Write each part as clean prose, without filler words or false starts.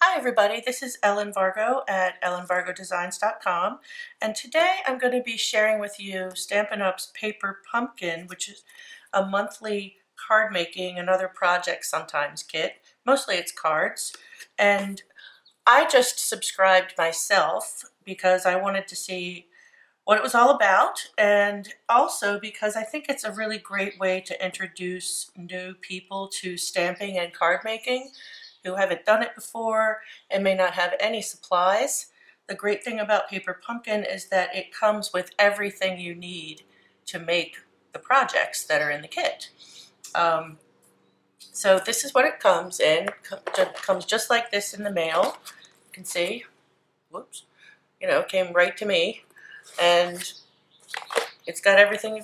Hi everybody, this is Ellen Vargo at ellenvargodesigns.com, and today I'm going to be sharing with you Stampin' Up's Paper Pumpkin, which is a monthly card making and other projects sometimes kit. Mostly it's cards, and I just subscribed myself because I wanted to see what it was all about, and also because I think it's a really great way to introduce new people to stamping and card making who haven't done it before and may not have any supplies. The great thing about Paper Pumpkin is that it comes with everything you need to make the projects that are in the kit. So this is what it comes in. It comes just like this in the mail. You can see, whoops, it came right to me. And it's got everything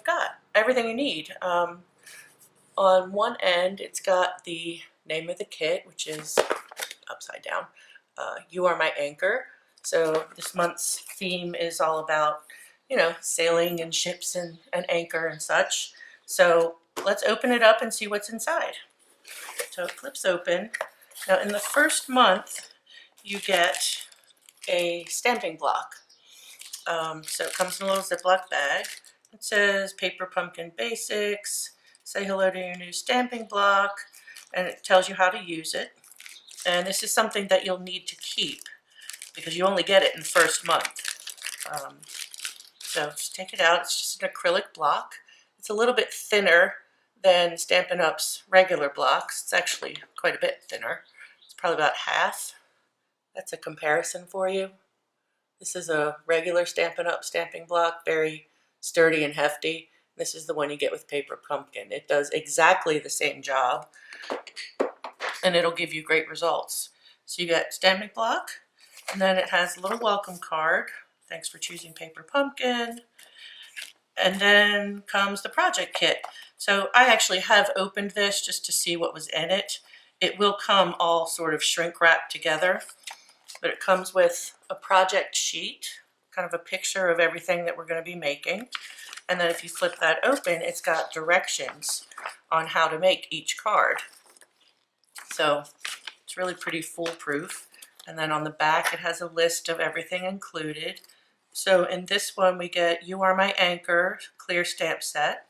everything you need. On one end, it's got the name of the kit, which is upside down. You Are My Anchor. So this month's theme is all about, sailing and ships and an anchor and such. So let's open it up and see what's inside. So it flips open. Now in the first month, you get a stamping block. So it comes in a little Ziploc bag. It says Paper Pumpkin Basics, say hello to your new stamping block, and it tells you how to use it. And this is something that you'll need to keep because you only get it in the first month. So just take it out. It's just an acrylic block. It's a little bit thinner than Stampin' Up's regular blocks. It's actually quite a bit thinner. It's probably about half. That's a comparison for you. This is a regular Stampin' Up stamping block, very sturdy and hefty. This is the one you get with Paper Pumpkin. It does exactly the same job, and it'll give you great results. So you got stamping block, and then it has a little welcome card. Thanks for choosing Paper Pumpkin. And then comes the project kit. So I actually have opened this just to see what was in it. It will come all sort of shrink wrapped together, but it comes with a project sheet, kind of a picture of everything that we're going to be making. And then if you flip that open, it's got directions on how to make each card. So it's really pretty foolproof. And then on the back, it has a list of everything included. So in this one, we get You Are My Anchor clear stamp set,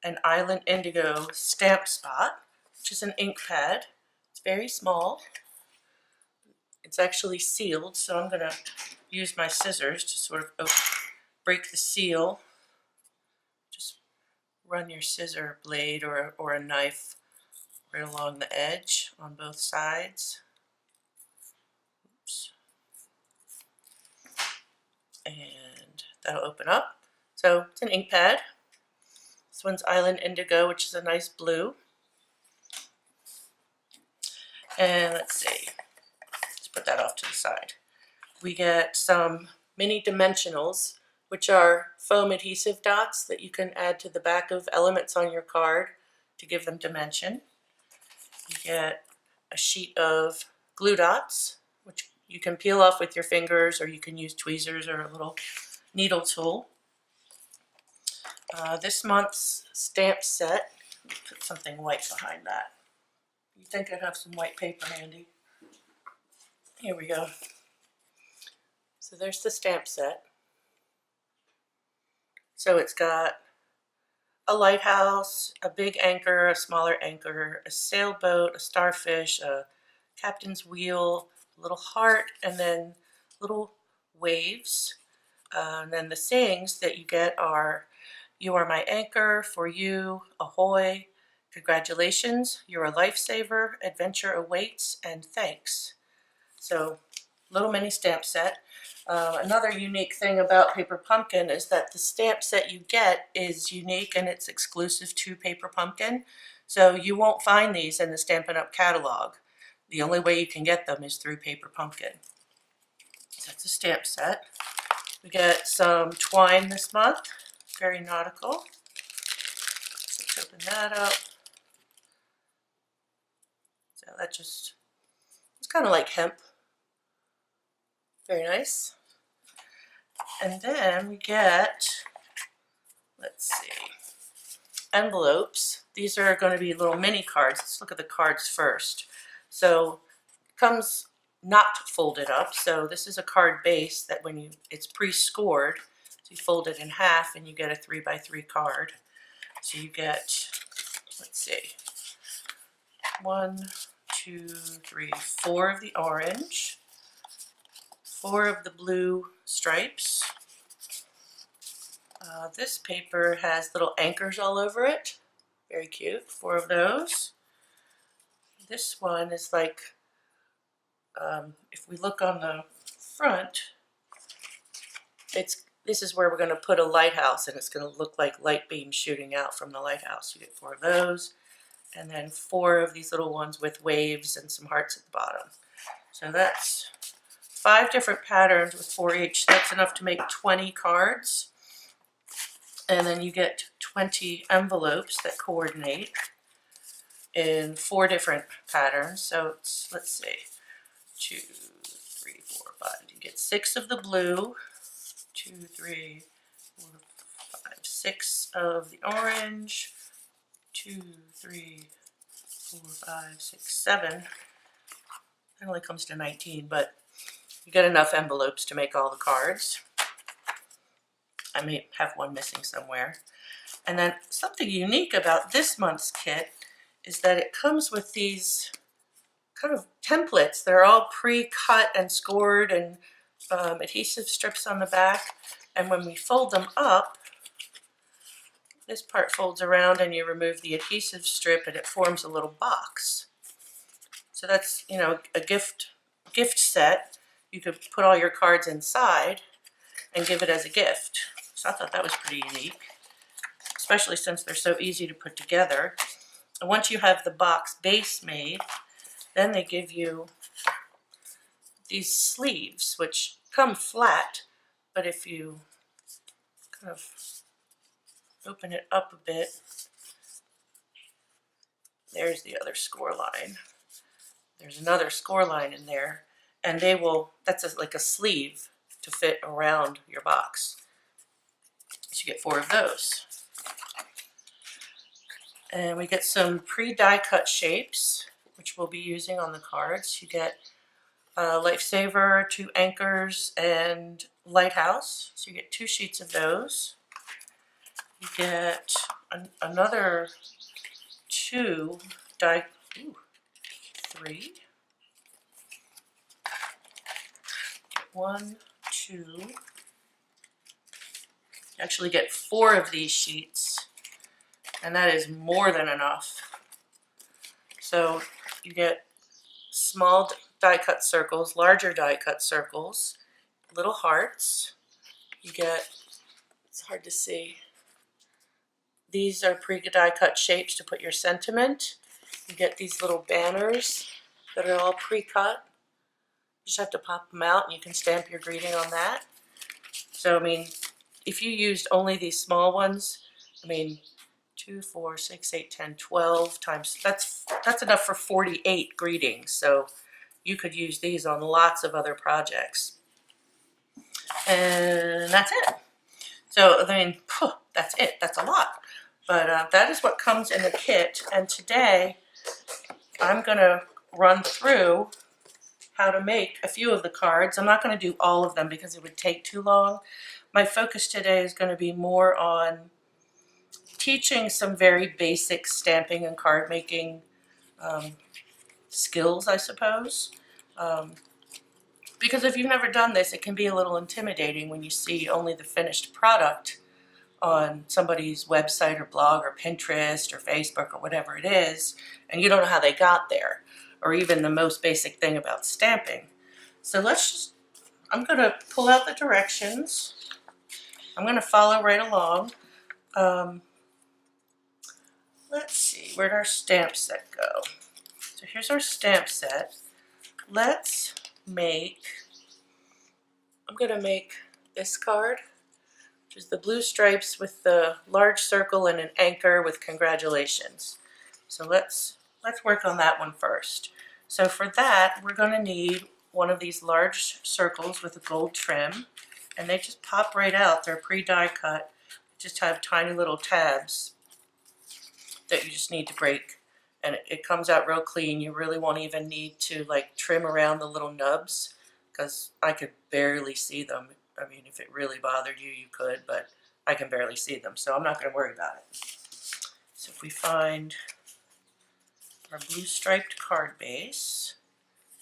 an Island Indigo stamp spot, which is an ink pad. It's very small. It's actually sealed, so I'm going to use my scissors to sort of break the seal. Just run your scissor blade or a knife right along the edge on both sides. Oops. And that'll open up. So it's an ink pad. This one's Island Indigo, which is a nice blue. And let's see. Put that off to the side. We get some mini dimensionals, which are foam adhesive dots that you can add to the back of elements on your card to give them dimension. You get a sheet of glue dots, which you can peel off with your fingers, or you can use tweezers or a little needle tool. This month's stamp set, put something white behind that. You think I'd have some white paper handy? Here we go. So there's the stamp set. So it's got a lighthouse, a big anchor, a smaller anchor, a sailboat, a starfish, a captain's wheel, a little heart, and then little waves. And then the sayings that you get are, You are my anchor, for you, ahoy, congratulations, you're a lifesaver, adventure awaits, and thanks. So, little mini stamp set. Another unique thing about Paper Pumpkin is that the stamp set you get is unique and it's exclusive to Paper Pumpkin. So you won't find these in the Stampin' Up catalog. The only way you can get them is through Paper Pumpkin. So that's a stamp set. We get some twine this month, very nautical. Let's open that up. So that just, it's kind of like hemp. Very nice. And then we get, let's see, envelopes. These are going to be little mini cards. Let's look at the cards first. So it comes not folded up. So this is a card base that when it's pre-scored, so you fold it in half and you get a 3x3 card. So you get, let's see, 1, 2, 3, 4 of the orange, 4 of the blue stripes. This paper has little anchors all over it. Very cute, 4 of those. This one is like, if we look on the front, this is where we're going to put a lighthouse, and it's going to look like light beams shooting out from the lighthouse. You get 4 of those, and then 4 of these little ones with waves and some hearts at the bottom. So that's 5 different patterns with 4 each. That's enough to make 20 cards. And then you get 20 envelopes that coordinate in 4 different patterns. So it's, let's see, 2, 3, 4, 5. You get 6 of the blue, 2, 3, 4, 5, 6 of the orange, 2, 3, 4, 5, 6, 7. It only comes to 19, but you get enough envelopes to make all the cards. I may have one missing somewhere. And then something unique about this month's kit is that it comes with these kind of templates. They're all pre-cut and scored, and adhesive strips on the back. And when we fold them up, this part folds around and you remove the adhesive strip and it forms a little box. So that's, you know, a gift set. You could put all your cards inside and give it as a gift. So I thought that was pretty unique, especially since they're so easy to put together. And once you have the box base made, then they give you these sleeves, which come flat, but if you kind of open it up a bit, there's the other score line. There's another score line in there, and they will, that's like a sleeve to fit around your box. So you get 4 of those. And we get some pre-die cut shapes, which we'll be using on the cards. You get Lifesaver, 2 anchors, and Lighthouse. So you get 2 sheets of those. You get another 2 die, 3. 1, 2. You actually get 4 of these sheets, and that is more than enough. So you get small die cut circles, larger die cut circles, little hearts. You get, it's hard to see, these are pre-die cut shapes to put your sentiment. You get these little banners that are all pre-cut. You just have to pop them out and you can stamp your greeting on that. So I mean, if you used only these small ones, I mean, 2, 4, 6, 8, 10, 12 times, that's enough for 48 greetings. So you could use these on lots of other projects. And that's it. So I mean, that's it, that's a lot. But that is what comes in the kit. And today I'm gonna run through how to make a few of the cards. I'm not gonna do all of them because it would take too long. My focus today is gonna be more on teaching some very basic stamping and card making skills, I suppose. Because if you've never done this, it can be a little intimidating when you see only the finished product on somebody's website or blog or Pinterest or Facebook or whatever it is, and you don't know how they got there, or even the most basic thing about stamping. So I'm gonna pull out the directions. I'm gonna follow right along. Let's see, where'd our stamp set go? So here's our stamp set. Let's make, I'm gonna make this card, which is the blue stripes with the large circle and an anchor with congratulations. So let's work on that one first. So for that, we're gonna need one of these large circles with a gold trim, and they just pop right out. They're pre-die cut, just have tiny little tabs that you just need to break and it comes out real clean. You really won't even need to like trim around the little nubs, because I could barely see them. I mean, if it really bothered you, you could, but I can barely see them, so I'm not going to worry about it. So if we find our blue striped card base,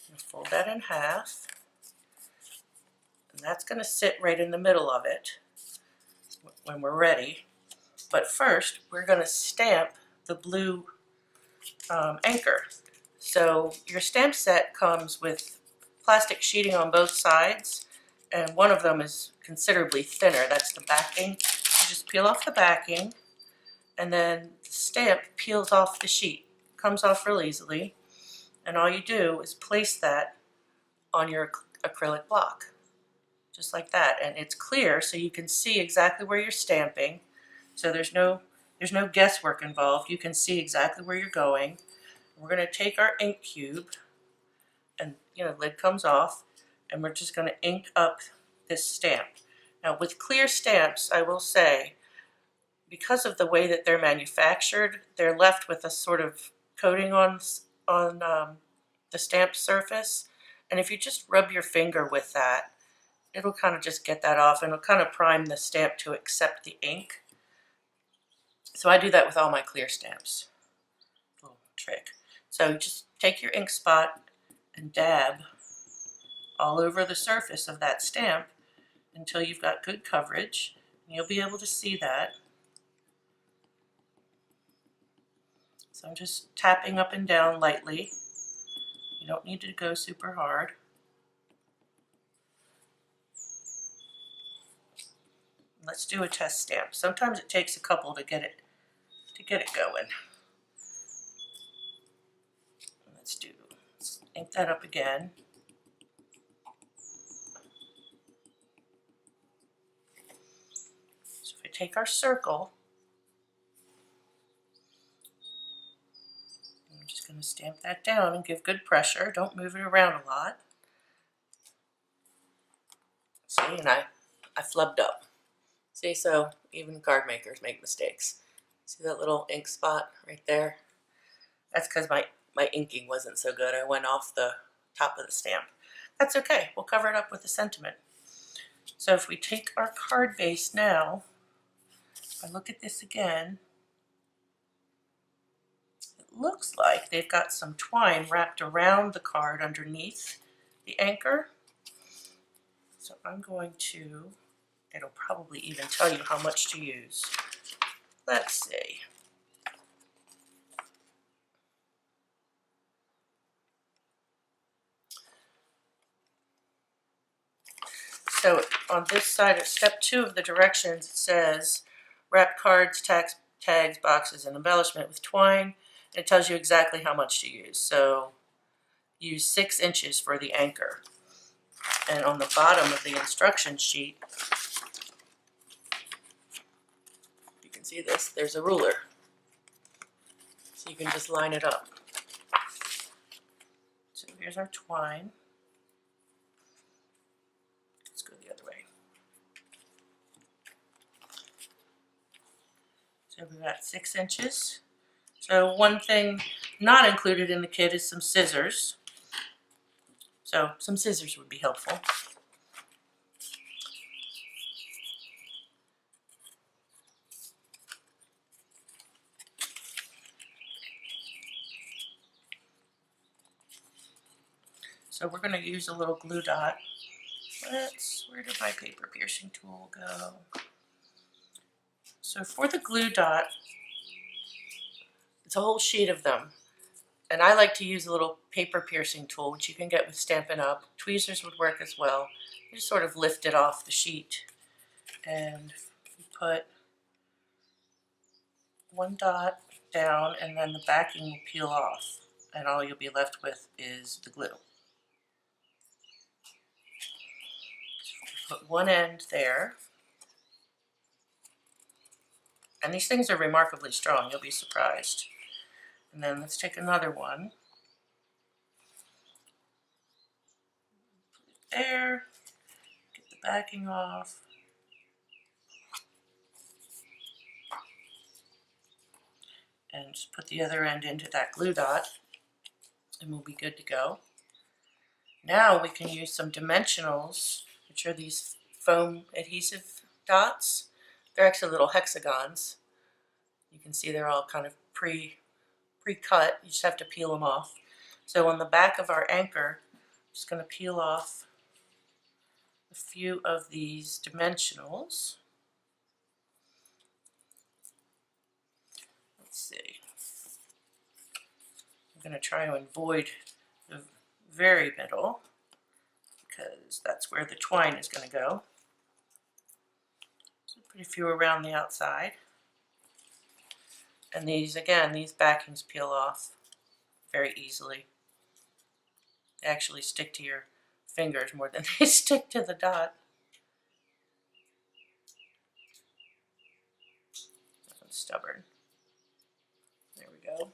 we'll fold that in half, and that's going to sit right in the middle of it when we're ready. But first, we're going to stamp the blue anchor. So your stamp set comes with plastic sheeting on both sides, and one of them is considerably thinner. That's the backing. You just peel off the backing, and then the stamp peels off the sheet. Comes off real easily, and all you do is place that on your acrylic block, just like that. And it's clear, so you can see exactly where you're stamping. So there's no guesswork involved. You can see exactly where you're going. We're going to take our ink cube, and lid comes off, and we're just going to ink up this stamp. Now with clear stamps, I will say, because of the way that they're manufactured, they're left with a sort of coating on the stamped surface, and if you just rub your finger with that, it'll kind of just get that off, and it'll kind of prime the stamp to accept the ink. So I do that with all my clear stamps. Little trick. So just take your ink spot and dab all over the surface of that stamp until you've got good coverage. You'll be able to see that. So I'm just tapping up and down lightly. You don't need to go super hard. Let's do a test stamp. Sometimes it takes a couple to get it going. Let's ink that up again. So if we take our circle, I'm just going to stamp that down and give good pressure. Don't move it around a lot. See, and I flubbed up. See, so even card makers make mistakes. See that little ink spot right there? That's because my inking wasn't so good. I went off the top of the stamp. That's okay. We'll cover it up with a sentiment. So if we take our card base now, if I look at this again, it looks like they've got some twine wrapped around the card underneath the anchor. So I'm going to, it'll probably even tell you how much to use. Let's see. So on this side of step 2 of the directions, it says wrap cards, tags, boxes, and embellishment with twine. And it tells you exactly how much to use. So use 6 inches for the anchor. And on the bottom of the instruction sheet, you can see this, there's a ruler. So you can just line it up. So here's our twine. Let's go the other way. So we've got 6 inches. So one thing not included in the kit is some scissors. So some scissors would be helpful. So we're going to use a little glue dot. Where did my paper piercing tool go? So for the glue dot, it's a whole sheet of them. And I like to use a little paper piercing tool, which you can get with Stampin' Up. Tweezers would work as well. You just sort of lift it off the sheet. And you put one dot down, and then the backing will peel off. And all you'll be left with is the glue. Put one end there. And these things are remarkably strong. You'll be surprised. And then let's take another one. Put it there. Get the backing off. and just put the other end into that glue dot, and we'll be good to go. Now we can use some dimensionals, which are these foam adhesive dots. They're actually little hexagons. You can see they're all kind of pre-cut. You just have to peel them off. So on the back of our anchor, I'm just going to peel off a few of these dimensionals. Let's see. I'm going to try to avoid the very middle because that's where the twine is going to go. So put a few around the outside. And these, again, these backings peel off very easily. They actually stick to your fingers more than they stick to the dot. I'm stubborn. There we go.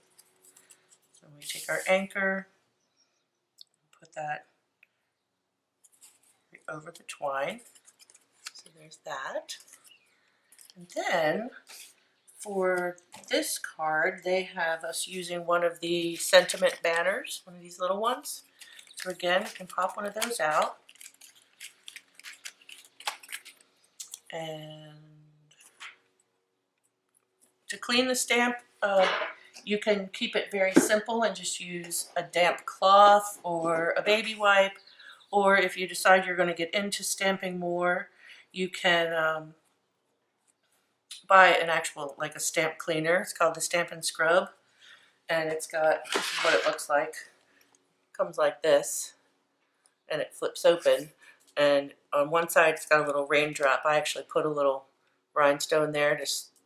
So we take our anchor, put that right over the twine. So there's that. And then for this card, they have us using one of the sentiment banners, one of these little ones. So again, you can pop one of those out. And to clean the stamp, you can keep it very simple and just use a damp cloth or a baby wipe. Or if you decide you're going to get into stamping more, you can buy an actual, like a stamp cleaner. It's called the Stampin Scrub. And it's got, this is what it looks like. Comes like this, and it flips open, and on one side it's got a little raindrop. I actually put a little rhinestone there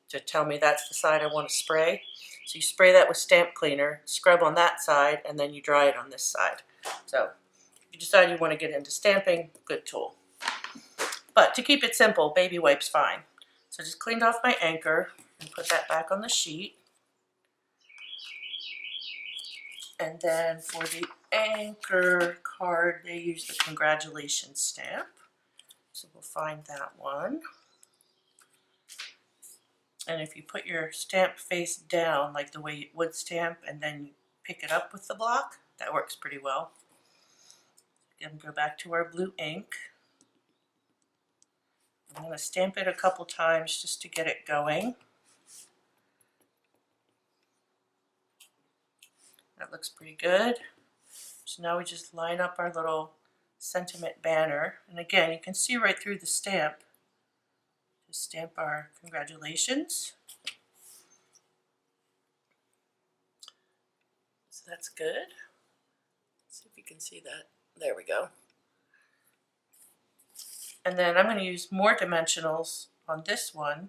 to tell me that's the side I want to spray. So you spray that with stamp cleaner, scrub on that side, and then you dry it on this side. So if you decide you want to get into stamping, good tool. But to keep it simple, baby wipe's fine. So just cleaned off my anchor and put that back on the sheet. And then for the anchor card, they use the congratulations stamp. So we'll find that one. And if you put your stamp face down, like the way you would stamp, and then you pick it up with the block, that works pretty well. Again, go back to our blue ink. I'm going to stamp it a couple times just to get it going. That looks pretty good. So now we just line up our little sentiment banner. And again, you can see right through the stamp. Just stamp our congratulations. So that's good. Let's see if you can see that. There we go. And then I'm going to use more dimensionals on this one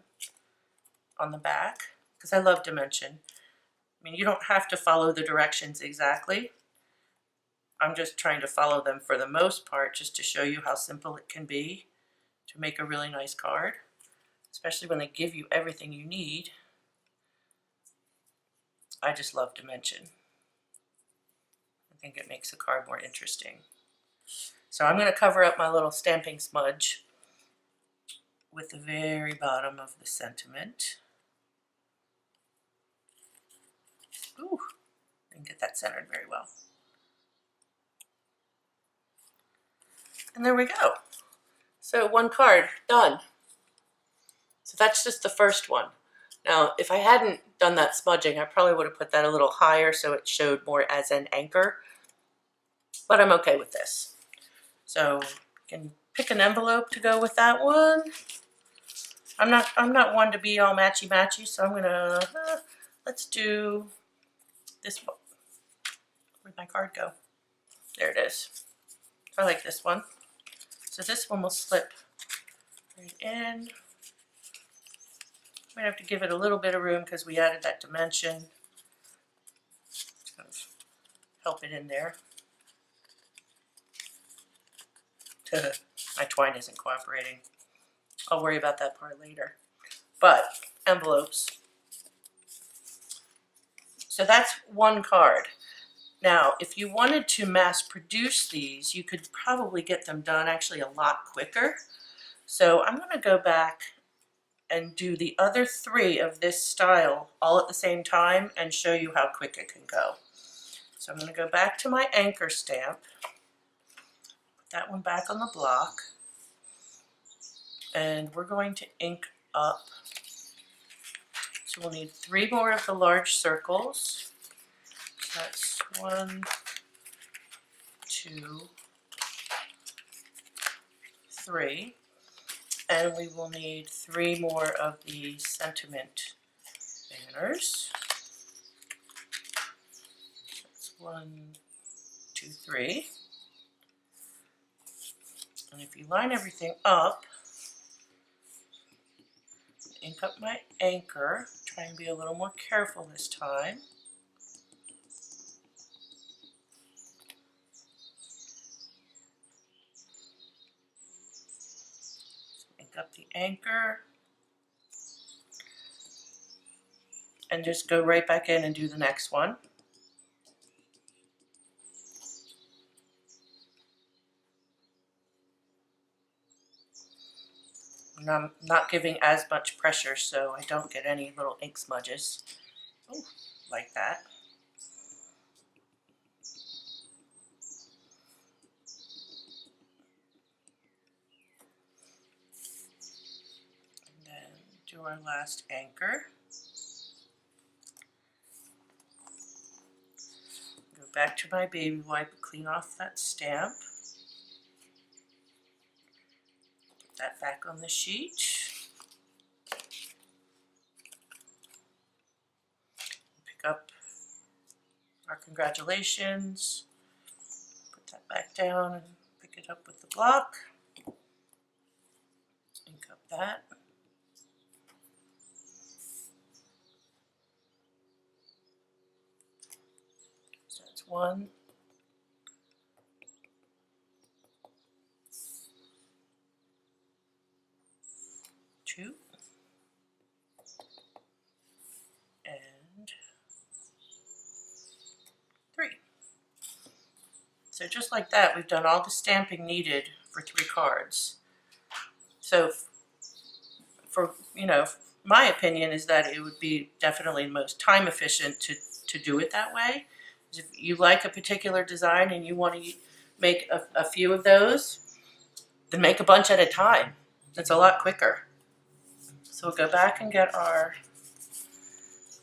on the back because I love dimension. I mean, you don't have to follow the directions exactly. I'm just trying to follow them for the most part just to show you how simple it can be to make a really nice card, especially when they give you everything you need. I just love dimension. I think it makes the card more interesting. So I'm going to cover up my little stamping smudge with the very bottom of the sentiment. Ooh, didn't get that centered very well. And there we go. So one card, done. So that's just the first one. Now, if I hadn't done that smudging, I probably would have put that a little higher so it showed more as an anchor. But I'm okay with this. So you can pick an envelope to go with that one. I'm not one to be all matchy-matchy, so I'm gonna let's do this one. Where'd my card go? There it is. I like this one. So this one will slip right in. Might have to give it a little bit of room because we added that dimension. Just kind of help it in there. My twine isn't cooperating. I'll worry about that part later. But envelopes. So that's one card. Now, if you wanted to mass produce these, you could probably get them done actually a lot quicker. So I'm going to go back and do the other 3 of this style all at the same time and show you how quick it can go. So I'm going to go back to my anchor stamp, put that one back on the block, and we're going to ink up. So we'll need 3 more of the large circles. So that's 1, 2, 3. And we will need 3 more of the sentiment banners. That's 1, 2, 3. And if you line everything up, ink up my anchor, try and be a little more careful this time. Ink up the anchor, and just go right back in and do the next one. And I'm not giving as much pressure so I don't get any little ink smudges. Ooh, like that. And then do our last anchor. Go back to my baby wipe and clean off that stamp. Put that back on the sheet. Pick up our congratulations. Put that back down and pick it up with the block. Ink up that. So that's 1, 2, and 3. So just like that, we've done all the stamping needed for 3 cards. So for, my opinion is that it would be definitely most time efficient to do it that way. If you like a particular design and you want to make a few of those, then make a bunch at a time. It's a lot quicker. So we'll go back and get our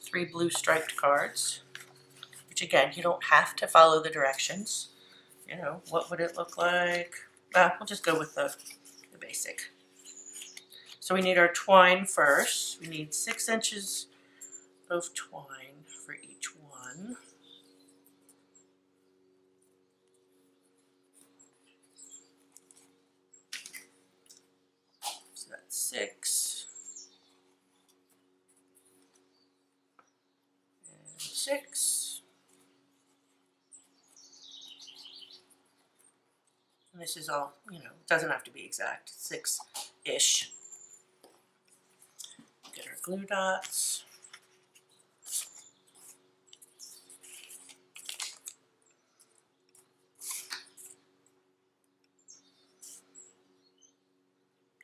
3 blue striped cards, which again, you don't have to follow the directions. What would it look like? We'll just go with the basic. So we need our twine first. We need 6 inches of twine for each one. So that's 6. And 6. And this is all, it doesn't have to be exact, 6-ish. Get our glue dots.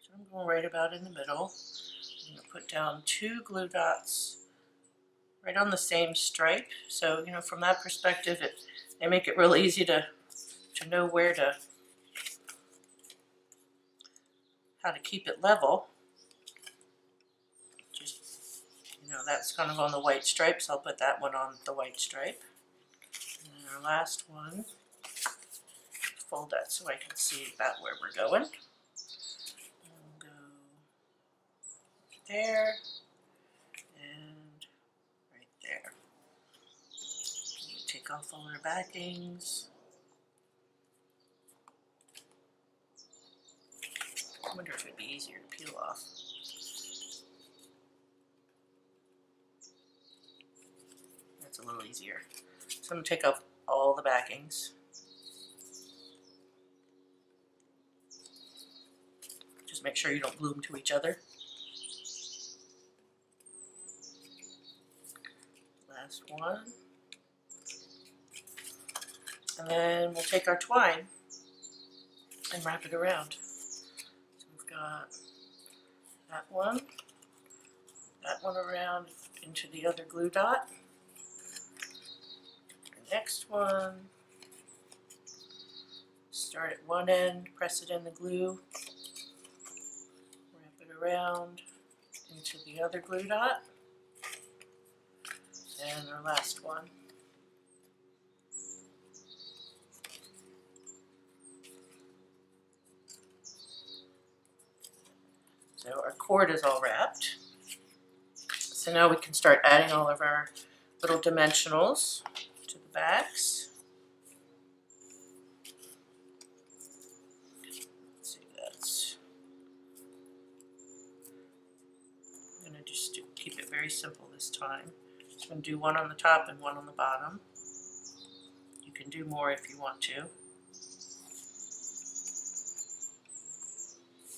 So I'm going right about in the middle. I'm going to put down 2 glue dots right on the same stripe. So, from that perspective, they make it real easy to know how to keep it level. Just, that's kind of on the white stripe, so I'll put that one on the white stripe. And then our last one, fold that so I can see about where we're going. And go there and right there. Take off all our backings. I wonder if it'd be easier to peel off. That's a little easier. So I'm going to take off all the backings. Just make sure you don't glue them to each other. Last one. And then we'll take our twine and wrap it around. So we've got that one, that one around into the other glue dot. The next one, start at one end, press it in the glue, wrap it around into the other glue dot, and our last one. So our cord is all wrapped. So now we can start adding all of our little dimensionals to the backs. Let's see, I'm going to just keep it very simple this time. Just going to do one on the top and one on the bottom. You can do more if you want to.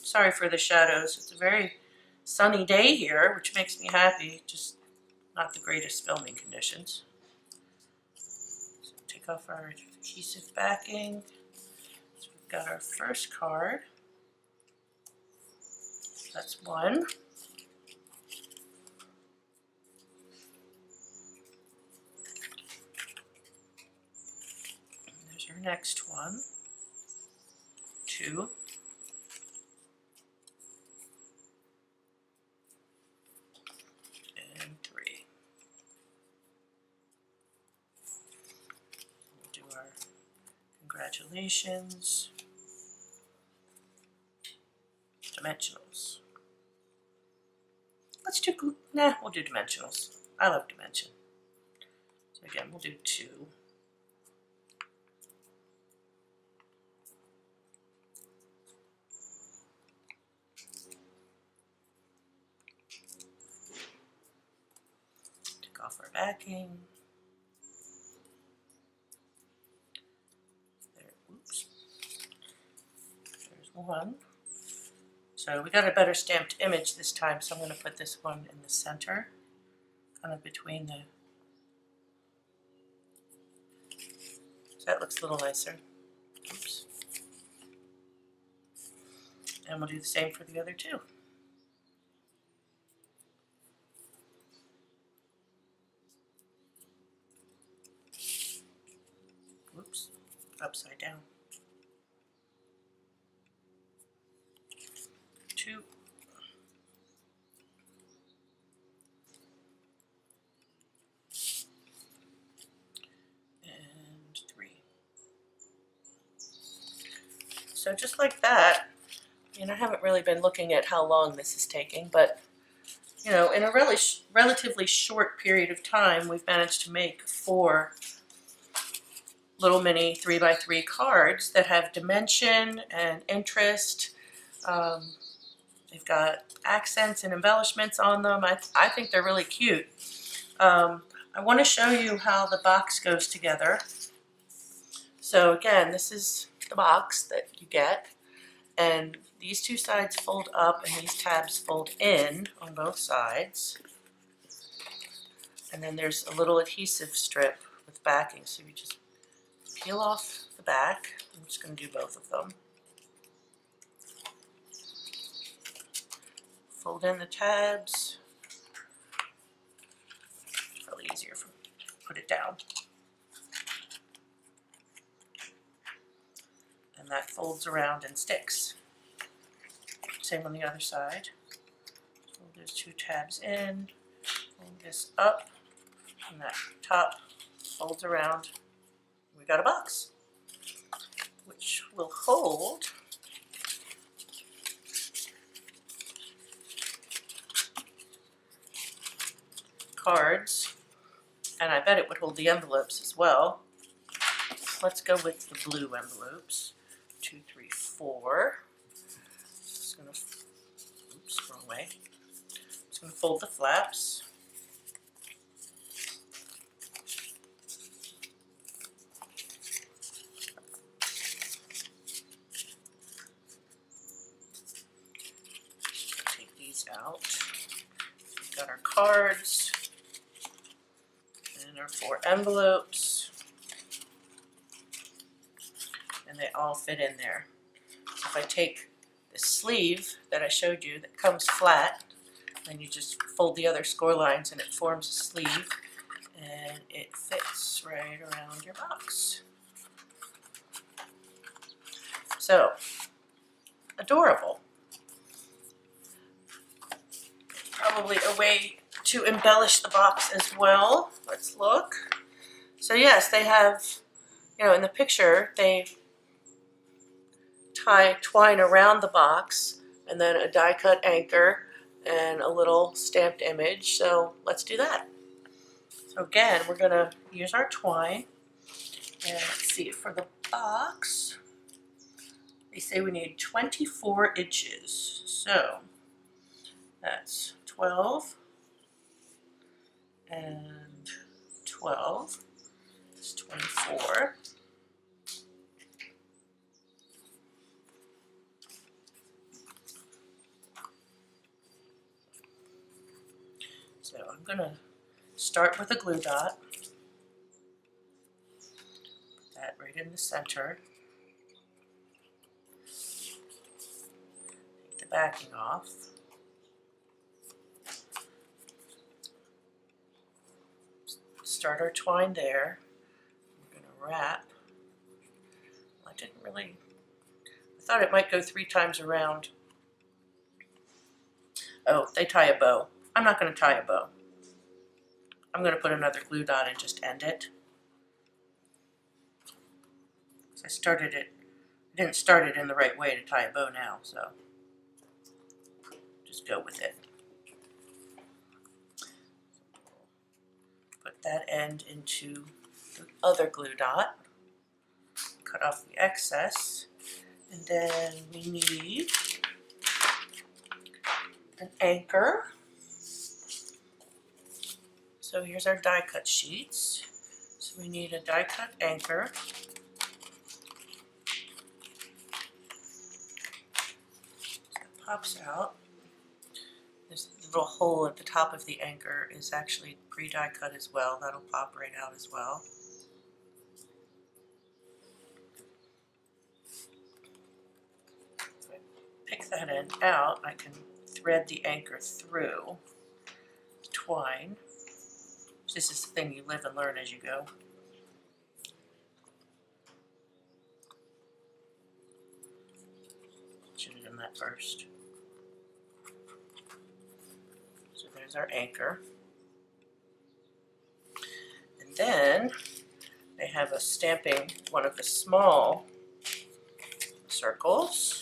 Sorry for the shadows. It's a very sunny day here, which makes me happy, just not the greatest filming conditions. So take off our adhesive backing. So we've got our first card. That's one. And there's our next one. Two. Congratulations. Dimensionals. Let's do, we'll do dimensionals. I love dimension. So again, we'll do two. Take off our backing. One. So we got a better stamped image this time, so I'm going to put this one in the center, kind of between the, so that looks a little nicer. Oops. And we'll do the same for the other two. Oops, upside down. Two. And three. So just like that, I haven't really been looking at how long this is taking, but in a relatively short period of time, we've managed to make 4 little mini 3x3 cards that have dimension and interest. They've got accents and embellishments on them. I think they're really cute. I want to show you how the box goes together. So again, this is the box that you get, and these two sides fold up and these tabs fold in on both sides. And then there's a little adhesive strip with backing, so you just peel off the back. I'm just going to do both of them. Fold in the tabs. It's probably easier if I put it down. And that folds around and sticks. Same on the other side. Fold those 2 tabs in, fold this up, and that top folds around. We got a box, which will hold cards, and I bet it would hold the envelopes as well. Let's go with the blue envelopes. 2, 3, 4. Just gonna, oops, wrong way. Just gonna fold the flaps. Take these out. We've got our cards. And our 4 envelopes, and they all fit in there. So if I take the sleeve that I showed you that comes flat, Then you just fold the other score lines and it forms a sleeve, and it fits right around your box. So, adorable. Probably a way to embellish the box as well. Let's look. So yes, they have, you know, in the picture, they tie twine around the box and then a die cut anchor and a little stamped image. So let's do that. So again, we're gonna use our twine, and let's see, for the box, they say we need 24 inches. So that's 12 and 12 is 24. So I'm gonna start with a glue dot, put that right in the center, take the backing off, start our twine there. We're gonna wrap. I didn't really, I thought it might go 3 times around. Oh, they tie a bow. I'm not gonna tie a bow. I'm gonna put another glue dot and just end it. I started it, I didn't start it in the right way to tie a bow now, so just go with it. Put that end into the other glue dot, cut off the excess, and then we need an anchor. So here's our die cut sheets. So we need a die cut anchor. So it pops out. This little hole at the top of the anchor is actually pre-die cut as well. That'll pop right out as well. If I pick that end out, I can thread the anchor through the twine. This is the thing, you live and learn as you go. Should have done that first. So there's our anchor. And then they have us stamping one of the small circles.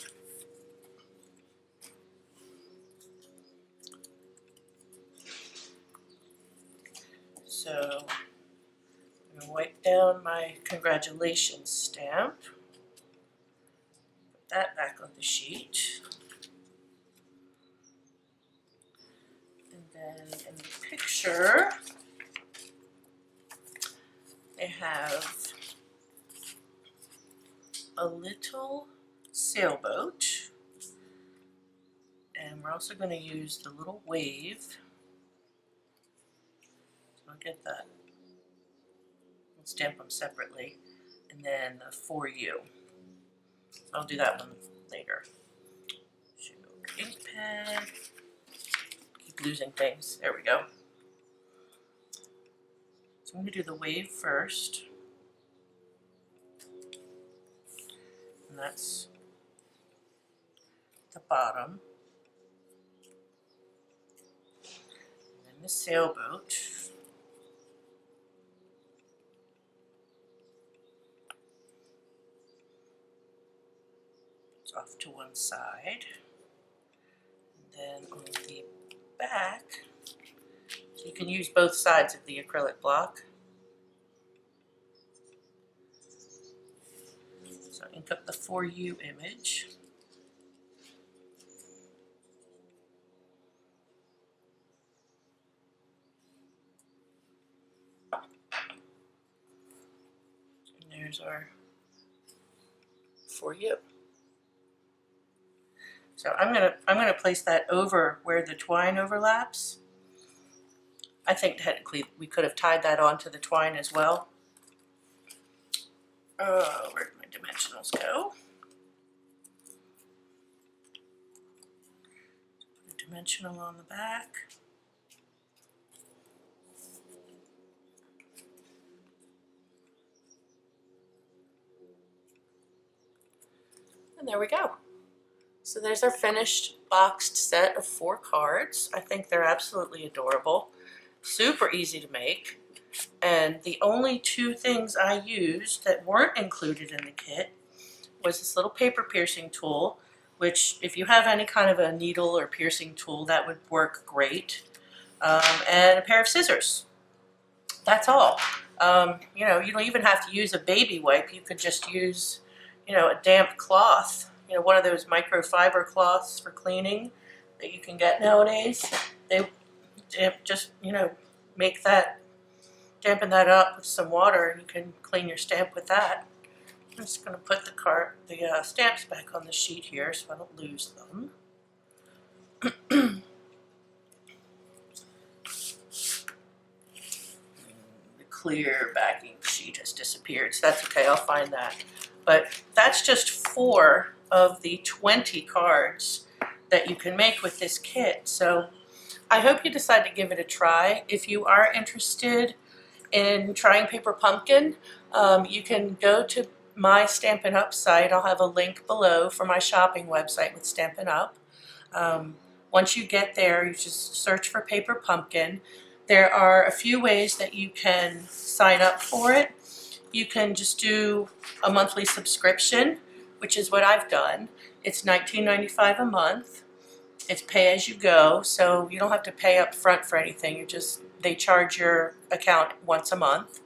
So I'm going to wipe down my congratulations stamp, put that back on the sheet, and then in the picture they have a little sailboat, and we're also going to use the little wave. I'll get that. We'll stamp them separately, and then the for you. I'll do that one later. Ink pen. Keep losing things. There we go. So I'm going to do the wave first, and that's the bottom. And then the sailboat. Off to one side, and then on the back, so you can use both sides of the acrylic block. So ink up the For You image. And there's our For You. So I'm gonna place that over where the twine overlaps. I think technically we could have tied that onto the twine as well. Where'd my dimensionals go? Put a dimensional on the back. And there we go. So there's our finished boxed set of 4 cards. I think they're absolutely adorable. Super easy to make. And the only 2 things I used that weren't included in the kit was this little paper piercing tool, which if you have any kind of a needle or piercing tool, that would work great. And a pair of scissors. That's all. You know, you don't even have to use a baby wipe. You could just use, you know, a damp cloth. You know, one of those microfiber cloths for cleaning that you can get nowadays. They just, you know, make that, dampen that up with some water, and you can clean your stamp with that. I'm just going to put the stamps back on the sheet here so I don't lose them. The clear backing sheet has disappeared, so that's okay, I'll find that. But that's just 4 of the 20 cards that you can make with this kit. So I hope you decide to give it a try. If you are interested in trying Paper Pumpkin, you can go to my Stampin' Up site. I'll have a link below for my shopping website with Stampin' Up. Once you get there, you just search for Paper Pumpkin. There are a few ways that you can sign up for it. You can just do a monthly subscription, which is what I've done. It's $19.95 a month. It's pay as you go, so you don't have to pay up front for anything. They charge your account once a month.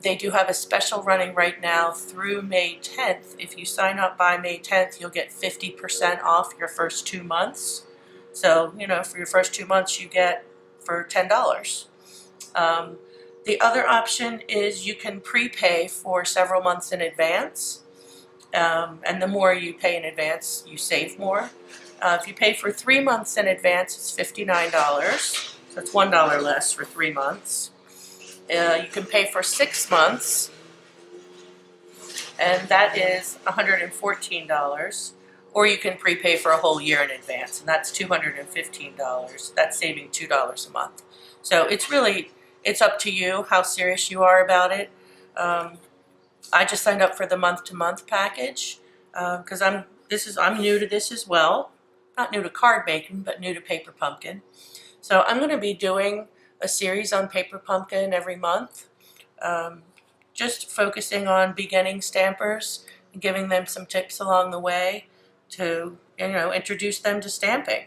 They do have a special running right now through May 10th. If you sign up by May 10th, you'll get 50% off your first 2 months. So, you know, for your first 2 months, you get for $10. The other option is you can prepay for several months in advance. And the more you pay in advance, you save more. If you pay for 3 months in advance, it's $59. So it's $1 less for 3 months. You can pay for 6 months, and that is $114. Or you can prepay for a whole year in advance, and that's $215. That's saving $2 a month. So it's up to you how serious you are about it. I just signed up for the month-to-month package because I'm new to this as well. Not new to card making, but new to Paper Pumpkin. So I'm going to be doing a series on Paper Pumpkin every month, just focusing on beginning stampers and giving them some tips along the way to, you know, introduce them to stamping.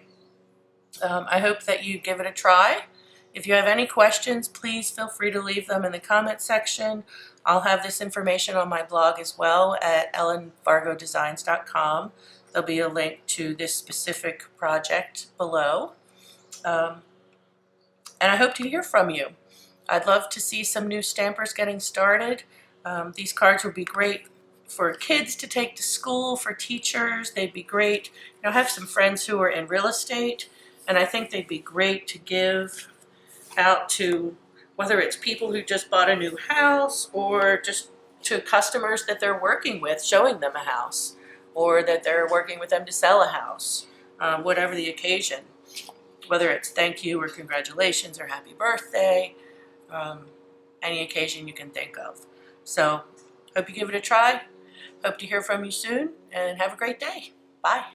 I hope that you give it a try. If you have any questions, please feel free to leave them in the comment section. I'll have this information on my blog as well at ellenvargodesigns.com. There'll be a link to this specific project below. And I hope to hear from you. I'd love to see some new stampers getting started. These cards would be great for kids to take to school, for teachers. They'd be great. You know, I have some friends who are in real estate, and I think they'd be great to give out to, whether it's people who just bought a new house or just to customers that they're working with, showing them a house, or that they're working with them to sell a house, whatever the occasion. Whether it's thank you or congratulations or happy birthday, any occasion you can think of. So, hope you give it a try. Hope to hear from you soon, and have a great day. Bye.